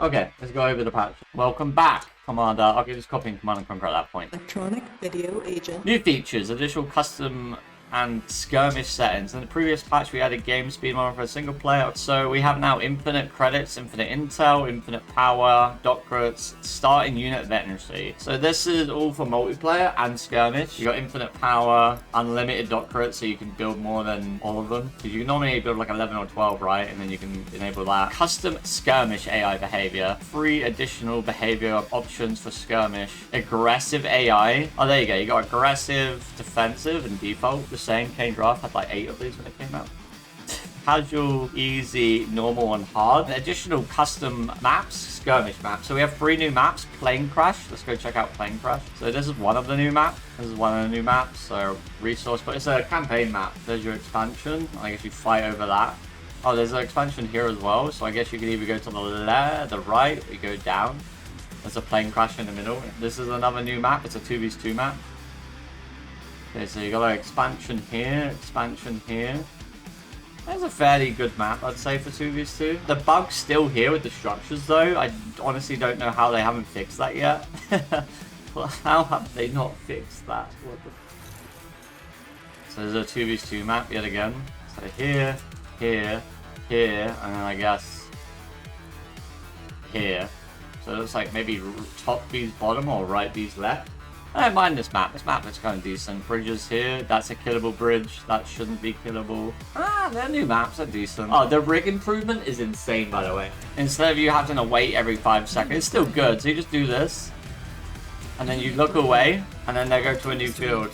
Okay, let's go over the patch. Welcome back, Commander. Okay, just copying Command and Conquer at that point. Electronic video agent. New features, additional custom and skirmish settings. In the previous patch, we added game speed mode for a single player. So we have now infinite credits, infinite intel, infinite power, doctorates, starting unit veterancy. So this is all for multiplayer and skirmish. You got infinite power, unlimited doctorates, so you can build more than all of them. Because you can normally build like 11 or 12, right? And then you can enable that. Custom skirmish AI behavior. 3 additional behavior options for skirmish. Aggressive AI. Oh, there you go. You got aggressive, defensive, and default. The same. Kane Draft had like 8 of these when it came out. Casual, easy, normal, and hard. Additional custom maps, skirmish maps. So we have 3 new maps. Plane Crash. Let's go check out Plane Crash. So this is one of the new maps. This is one of the new maps. So resource, but it's a campaign map. There's your expansion. I guess you fight over that. Oh, there's an expansion here as well. So I guess you can either go to the left, the right, or you go down. There's a Plane Crash in the middle. This is another new map. It's a 2v2 map. Okay, so you got an expansion here, expansion here. That's a fairly good map, I'd say, for 2v2. The bug's still here with the structures, though. I honestly don't know how they haven't fixed that yet. Well, how have they not fixed that? So there's a 2v2 map yet again. So here, here, here, and then I guess here. So it looks like maybe top B's bottom or right B's left. I don't mind this map. This map is kind of decent. Bridges here. That's a killable bridge. That shouldn't be killable. Ah, their new maps are decent. Oh, the rig improvement is insane, by the way. Instead of you having to wait every 5 seconds, it's still good. So you just do this. And then you look away. And then they go to a new field.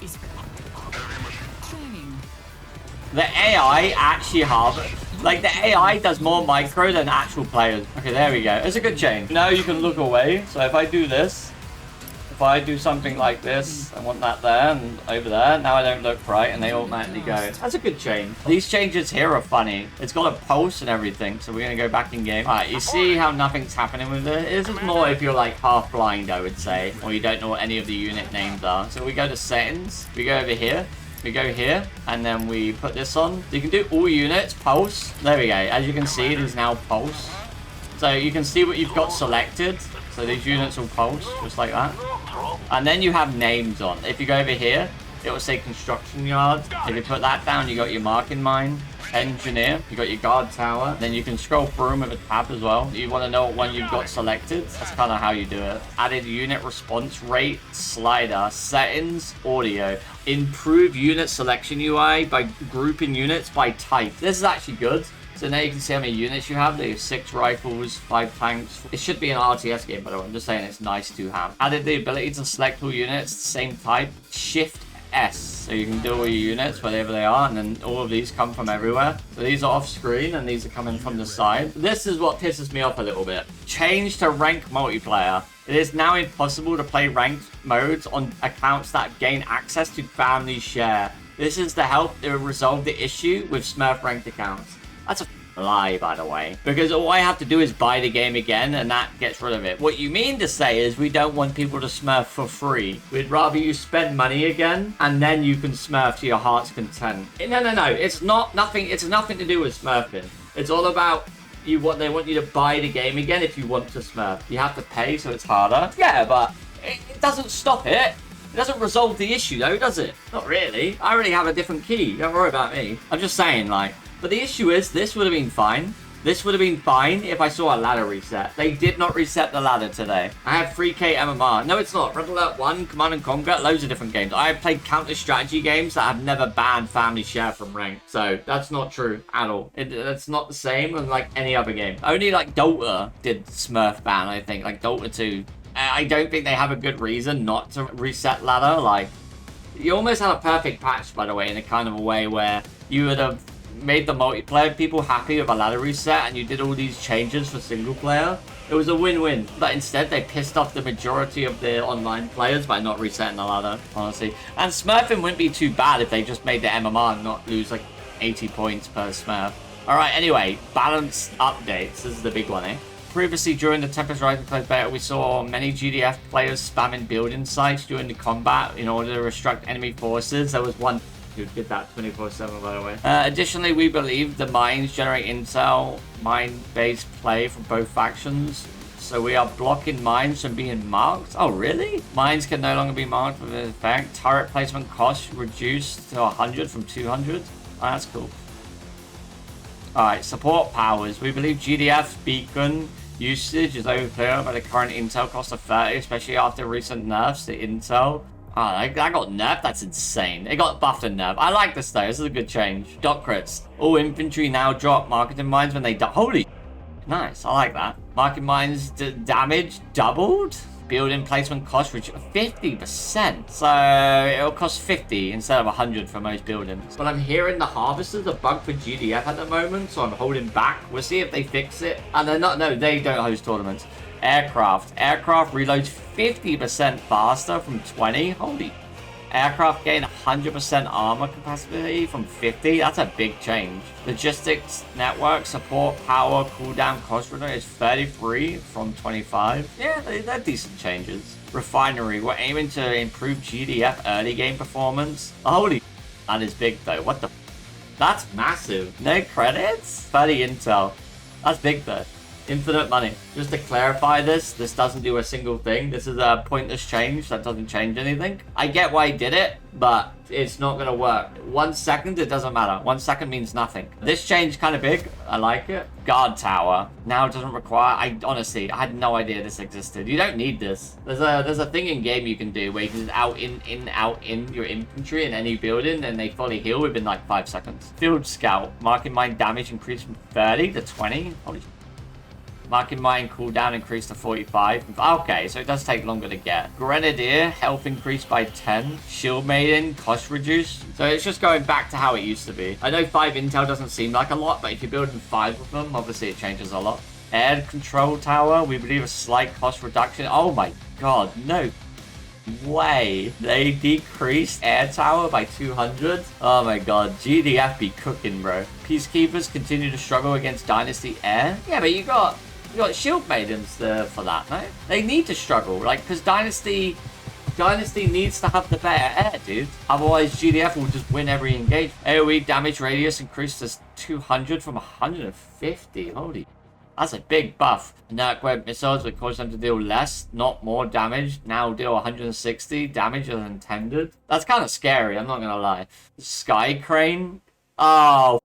The AI actually like, the AI does more micro than actual players. Okay, there we go. It's a good change. Now you can look away. So if I do this, if I do something like this, I want that there and over there. Now I don't look right and they automatically go. That's a good change. These changes here are funny. It's got a pulse and everything. So we're going to go back in game. All right, you see how nothing's happening with it? This is more if you're like half blind, I would say. Or you don't know what any of the unit names are. So we go to settings. We go over here. We go here, and then we put this on. You can do all units, pulse. There we go. As you can see, it is now pulse. So you can see what you've got selected. So these units will pulse, just like that. And then you have names on. If you go over here, it will say construction yard. If you put that down, you got your marking mine. Engineer, you got your guard tower. Then you can scroll through them with a tab as well. You want to know what one you've got selected. That's kind of how you do it. Added unit response rate, slider, settings, audio. Improve unit selection UI by grouping units by type. This is actually good. So now you can see how many units you have. There's 6 rifles, 5 tanks. It should be an RTS game, by the way. I'm just saying it's nice to have. Added the ability to select all units, same type. Shift S. So you can do all your units wherever they are, and then all of these come from everywhere. So these are off screen and these are coming from the side. This is what pisses me off a little bit. Change to rank multiplayer. It is now impossible to play ranked modes on accounts that gain access to family share. This is to help resolve the issue with Smurf ranked accounts. That's a lie, by the way, because all I have to do is buy the game again and that gets rid of it. What you mean to say is we don't want people to smurf for free. We'd rather you spend money again and then you can smurf to your heart's content. No. It's nothing to do with smurfing. It's all about they want you to buy the game again if you want to smurf. You have to pay, so it's harder. Yeah, but it doesn't stop it. It doesn't resolve the issue though, does it? Not really. I already have a different key. Don't worry about me. I'm just saying, like, but the issue is, this would have been fine. This would have been fine if I saw a ladder reset. They did not reset the ladder today. I have 3K MMR. No, it's not. Red Alert 1, Command and Conquer, loads of different games. I have played counter strategy games that have never banned family share from rank. So that's not true at all. It's not the same as like any other game. Only like Dota did Smurf ban, I think. Like Dota 2. I don't think they have a good reason not to reset ladder. Like, you almost had a perfect patch, by the way, in a kind of a way where you would have made the multiplayer people happy with a ladder reset and you did all these changes for single player. It was a win-win, but instead they pissed off the majority of the online players by not resetting the ladder, honestly. And smurfing wouldn't be too bad if they just made the MMR and not lose like 80 points per smurf. Alright, anyway, balanced updates. This is the big one, eh? Previously, during the Tempest Rising closed beta, we saw many GDF players spamming building sites during the combat in order to restrict enemy forces. There was one who did that 24/7, by the way. Additionally, we believe the mines generate intel, mine-based play from both factions. So we are blocking mines from being marked. Oh, really? Mines can no longer be marked with an effect. Turret placement cost reduced to 100 from 200. Oh, that's cool. Alright, support powers. We believe GDF beacon usage is overclear by the current intel cost of 30, especially after recent nerfs to intel. Oh, that got nerfed? That's insane. It got buffed and nerfed. I like this though. This is a good change. Dot crits. All infantry now drop marketing mines when they die. Holy nice. I like that. Market mines damage doubled. Building placement cost reduced 50%. So it'll cost 50 instead of 100 for most buildings. But I'm hearing the harvester's a bug for GDF at the moment, so I'm holding back. We'll see if they fix it. And they're not. No, they don't host tournaments. Aircraft reloads 50% faster from 20. Holy. Aircraft gain 100% armor capacity from 50. That's a big change. Logistics network support power cooldown cost reduction is 33 from 25. Yeah, they're decent changes. Refinery, we're aiming to improve GDF early game performance. Holy, that is big though. What the? That's massive. No credits? 30 intel. That's big though. Infinite money. Just to clarify this doesn't do a single thing. This is a pointless change that doesn't change anything. I get why he did it, but it's not going to work. 1 second, it doesn't matter. 1 second means nothing. This change kind of big. I like it. Guard tower. Now it doesn't require... I had no idea this existed. You don't need this. There's a thing in game you can do where you can just out in your infantry in any building and they fully heal within like 5 seconds. Field scout. Marking mine damage increased from 30 to 20. Holy... Marking mine cooldown increased to 45. Okay, so it does take longer to get. Grenadier, health increased by 10. Shield Maiden, cost reduced. So it's just going back to how it used to be. I know 5 intel doesn't seem like a lot, but if you're building 5 of them, obviously it changes a lot. Air control tower, we believe a slight cost reduction. Oh my god, no way. They decreased air tower by 200. Oh my god, GDF be cooking, bro. Peacekeepers continue to struggle against Dynasty Air. Yeah, but you got shield maidens for that, no? They need to struggle, like, because Dynasty needs to have the better air, dude. Otherwise, GDF will just win every engagement. AoE damage radius increased to 200 from 150. Holy, that's a big buff. Inert web missiles would cause them to deal less, not more damage. Now deal 160 damage as intended. That's kind of scary, I'm not gonna lie. Sky crane. Oh,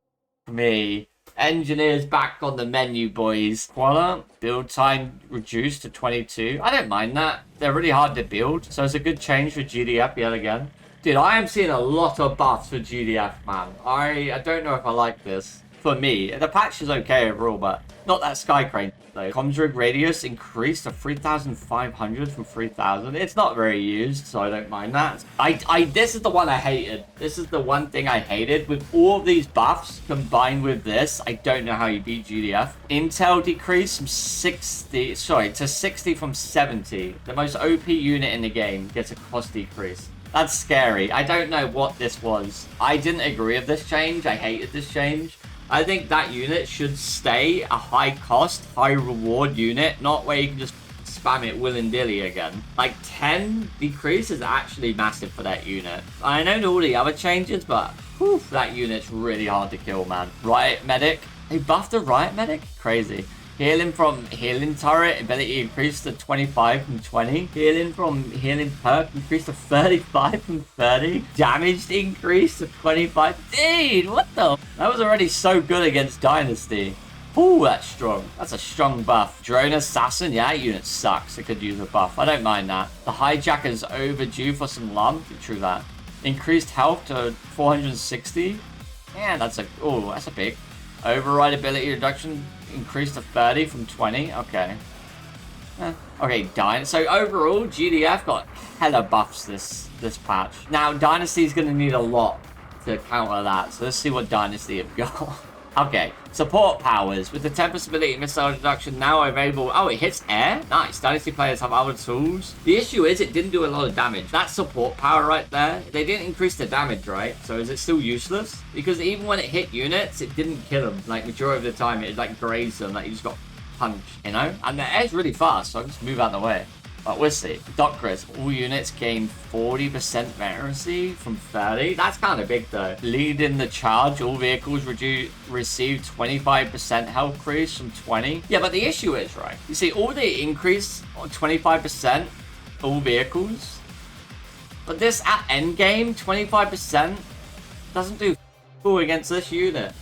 me. Engineers back on the menu, boys. Koala, build time reduced to 22. I don't mind that. They're really hard to build, so it's a good change for GDF yet again. Dude, I am seeing a lot of buffs for GDF, man. I don't know if I like this. For me, the patch is okay overall, but not that sky crane though. Comms rig radius increased to 3,500 from 3,000. It's not very used, so I don't mind that. This is the one I hated. This is the one thing I hated. With all of these buffs combined with this, I don't know how you beat GDF. Intel decreased from 60 from 70. The most OP unit in the game gets a cost decrease. That's scary. I don't know what this was. I didn't agree with this change. I hated this change. I think that unit should stay a high cost, high reward unit, not where you can just spam it willy-nilly again. Like 10 decrease is actually massive for that unit. I know all the other changes, but whew, that unit's really hard to kill, man. Riot Medic. They buffed the Riot Medic? Crazy. Healing from healing turret ability increased to 25 from 20. Healing from healing perk increased to 35 from 30. Damage increased to 25. Dude, what the? That was already so good against Dynasty. Ooh, that's strong. That's a strong buff. Drone Assassin, yeah, that unit sucks. It could use a buff. I don't mind that. The Hijacker's overdue for some lump. True that. Increased health to 460. Yeah, that's a big. Override ability reduction increased to 30 from 20. Okay. Okay, so overall, GDF got hella buffs this patch. Now, Dynasty's going to need a lot to counter that. So let's see what Dynasty have got. Okay, support powers. With the Tempest ability missile reduction now available. Oh, it hits air? Nice. Dynasty players have other tools. The issue is it didn't do a lot of damage. That support power right there, they didn't increase the damage, right? So is it still useless? Because even when it hit units, it didn't kill them. Like, majority of the time, it like grazed them. Like, you just got punched, you know? And the air's really fast, so I just move out of the way. But we'll see. Dot Chris, all units gain 40% veterancy from 30. That's kind of big though. Lead in the charge, all vehicles receive 25% health increase from 20. Yeah, but the issue is, right? You see, all the increase on 25%, all vehicles. But this at end game, 25% doesn't do cool against this unit.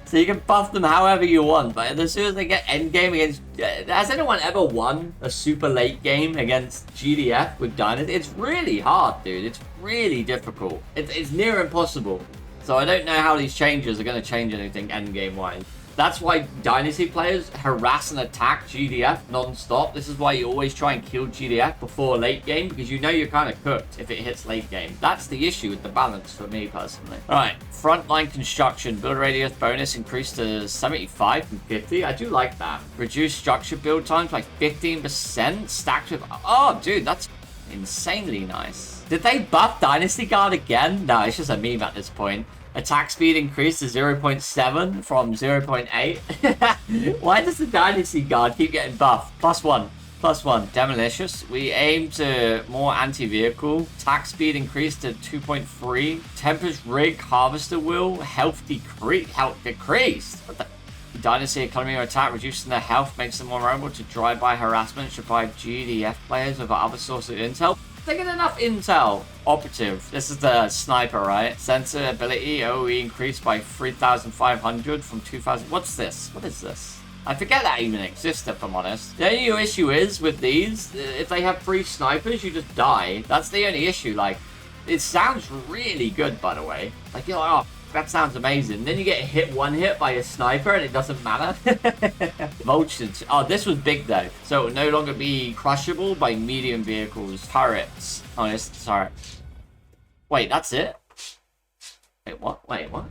So you can buff them however you want, but as soon as they get end game against... Has anyone ever won a super late game against GDF with Dynasty? It's really hard, dude. It's really difficult. It's near impossible. So I don't know how these changes are going to change anything end game wise. That's why Dynasty players harass and attack GDF non-stop. This is why you always try and kill GDF before late game, because you know you're kind of cooked if it hits late game. That's the issue with the balance for me personally. Alright, frontline construction. Build radius bonus increased to 75 from 50. I do like that. Reduce structure build times by 15%. Stacked with... Oh, dude, that's insanely nice. Did they buff Dynasty Guard again? No, it's just a meme at this point. Attack speed increased to 0.7 from 0.8. Why does the Dynasty Guard keep getting buffed? +1. +1. Demolicious. We aim to more anti-vehicle. Attack speed increased to 2.3. Tempest Rig. Harvester Wheel. Health decreased. What the? Dynasty economy or attack, reducing their health, makes them more vulnerable to drive-by harassment, should buy GDF players with other sources of intel. They get enough intel. Operative. This is the sniper, right? Sensor ability OE increased by 3,500 from 2,000. What's this? What is this? I forget that even exists, if I'm honest. The only issue is with these, if they have 3 snipers, you just die. That's the only issue. Like, it sounds really good, by the way. Like, you're like, oh, that sounds amazing. Then you get hit one hit by a sniper and it doesn't matter. Vultures. Oh, this was big though. So it will no longer be crushable by medium vehicles. Turrets. Oh, this turret. Wait, that's it? Wait, what? Wait, what?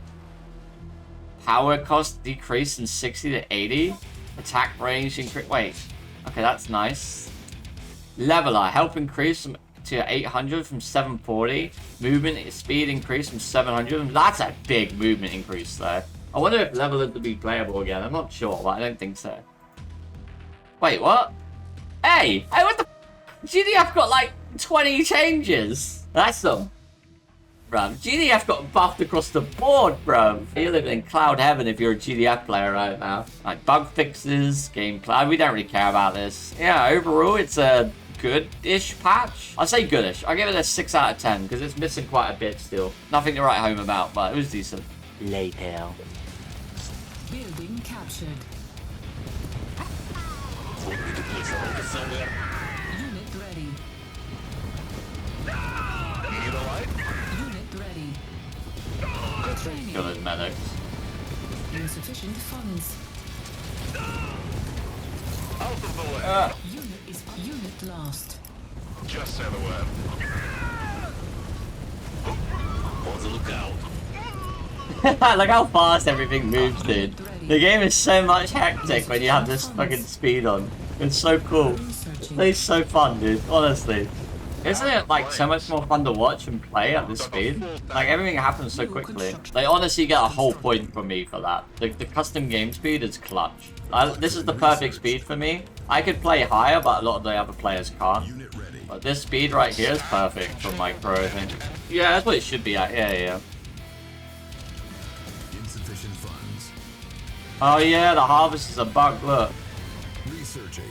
Power cost decreased from 60 to 80. Attack range increase. Wait. Okay, that's nice. Leveler. Health increase from to 800 from 740. Movement speed increase from 700. That's a big movement increase though. I wonder if levelers will be playable again. I'm not sure, but I don't think so. Wait, what? Hey, what the? GDF got like 20 changes. That's some. Bruv, GDF got buffed across the board, bruv. You're living in cloud heaven if you're a GDF player right now. Like bug fixes, gameplay. We don't really care about this. Yeah, overall, it's a good-ish patch. I'll say goodish. I'll give it a 6 out of 10 because it's missing quite a bit still. Nothing to write home about, but it was decent. Late hell. Building captured. Unit ready. Unit ready. Training. Got those medics. Insufficient funds. Out of the way. Unit lost. Just say the word. On the lookout. Look how fast everything moves, dude. The game is so much hectic when you have this fucking speed on. It's so cool. It's so fun, dude. Honestly. Isn't it like so much more fun to watch and play at this speed? Like everything happens so quickly. They honestly get a whole point from me for that. The custom game speed is clutch. This is the perfect speed for me. I could play higher, but a lot of the other players can't. But this speed right here is perfect for micro, I think. Yeah, that's what it should be at. Yeah. Insufficient funds. Oh yeah, the harvest is a bug. Look. Researching.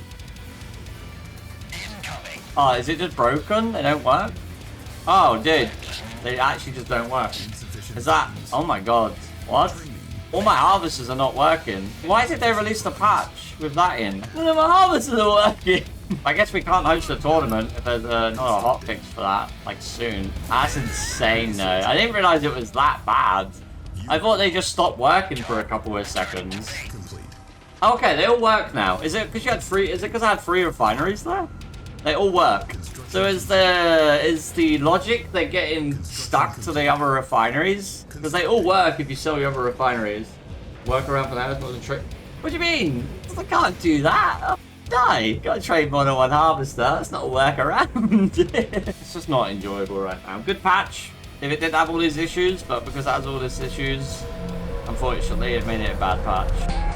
Oh, is it just broken? They don't work? Oh, dude. They actually just don't work. Is that... Oh my god. What? All my harvesters are not working. Why did they release the patch with that in? None of my harvesters are working. I guess we can't host a tournament if there's not a hotfix for that, like, soon. That's insane, though. I didn't realize it was that bad. I thought they just stopped working for a couple of seconds. Okay, they all work now. Is it because you had 3... Is it because I had 3 refineries there? They all work. So is the logic they're getting stuck to the other refineries? Because they all work if you sell your other refineries. Work around for that as well as a trick. What do you mean? I can't do that. I'll die. Gotta trade more than one harvester. That's not a workaround. It's just not enjoyable right now. Good patch if it didn't have all these issues, but because it has all these issues, unfortunately it made it a bad patch.